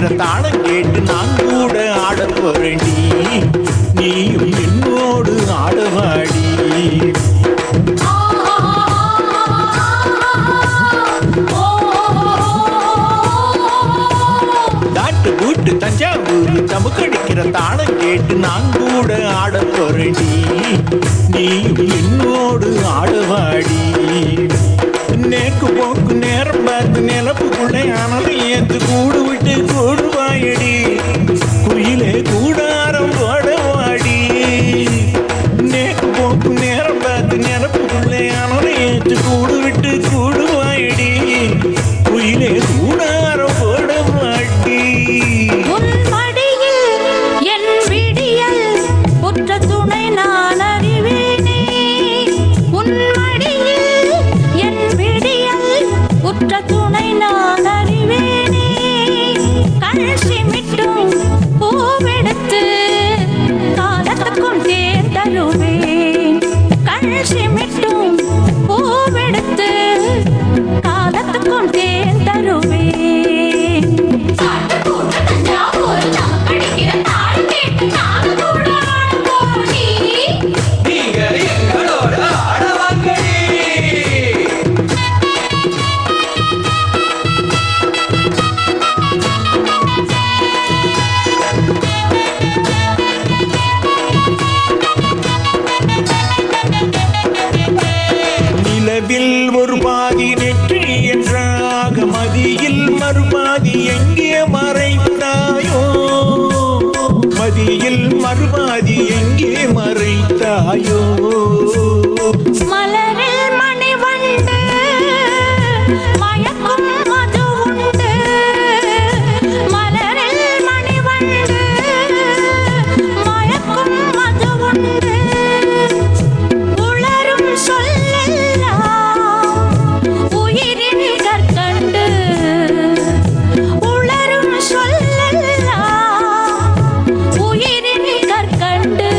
கடிக்கிற தாளம் கேட்டு நான் கூட ஆட போறேன்டி, நீயும் என்னோடு ஆடவாடி. தாட்டு பூட்டு தஞ்சாவூர் தமுக்கடிக்கிற தாளம் கேட்டு நான் கூட ஆட போறேன்டி, நீயும் என்னோடு ஆடவாடி. நேக்கு போக்கு நேரம் பார்த்து நிலப்புக்குள்ளே அனலை ஏத்து கூடு விட்டு கூடுவாயடி, குயிலே கூடாரம் போடவாடி. நேக்கு போக்கு நேரம் பார்த்து நிலப்புக்குள்ளே அனலை ஏத்து கூடு விட்டு கூடுவாயடி, குயிலே கூடாரம் போடவாடி. துணை நான் அறிவேனே, உன் மடியில் என் விடியல் உற்ற துணை நான் அறிவேனே. கண் சிமிட்டும் பூவெடுத்து காலத்துக்கும் தேர் தருவேன், கண் சிமிட்டும் பூவெடுத்து காலத்துக்கும் தேர் தருவேன். ஒரு பாதி நெற்றி என்றாக மதியில் மறுபாதி எங்கே மறைத்தாயோ, மதியில் மறுபாதி எங்கே மறைத்தாயோ. மலரில் மணிவண்டு மயக்கும் மது உண்டு, மலரில் மணிவண்டு மயக்கும் மது உண்டு. உளரும் சொல்லெல்லாம் உயிரின் கற்கண்டு, உளரும் சொல்லெல்லாம் உயிரின் கற்கண்டு.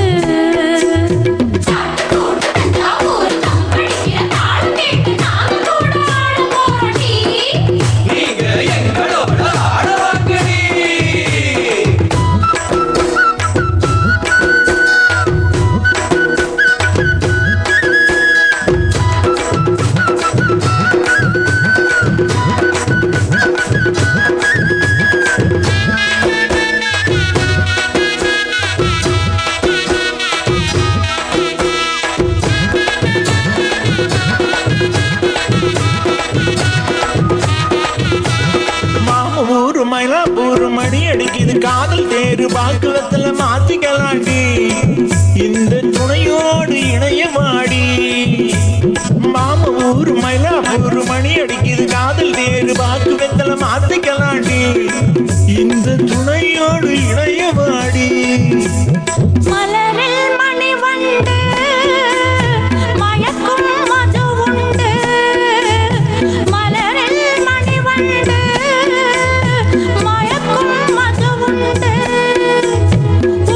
மயிலாப்பூர் மணி அடிக்குது காதல் தேரு பாக்குவத்துல மாத்திக்கலாண்டி, இந்த துணையோடு இணையமாடி. மாம ஊர் மயிலாப்பூர் மணி அடிக்குது காதல் தேரு பாக்குவத்துல மாத்திக்கலாண்டி, இந்த துணையோடு இணையமாடி. மலரில் மணிவண்டு மயக்கும் மது உண்டு, மலரில் மணிவண்டு மயக்கும் மது உண்டு.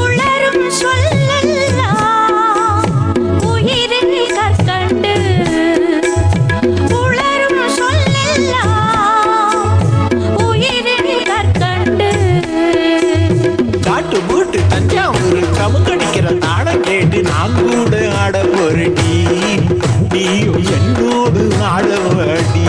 உளரும் சொல்லெல்லாம் உயிரின் கற்கண்டு, உளரும் சொல்லெல்லாம் உயிரின் கற்கண்டு. காட்டு பூட்டு தஞ்சாவூர் தமுக்கடிக்கிற தாளம் கேட்டு நான் கூட ஆட போறேன்டி, நீயும் என்னோடு ஆடவாடி.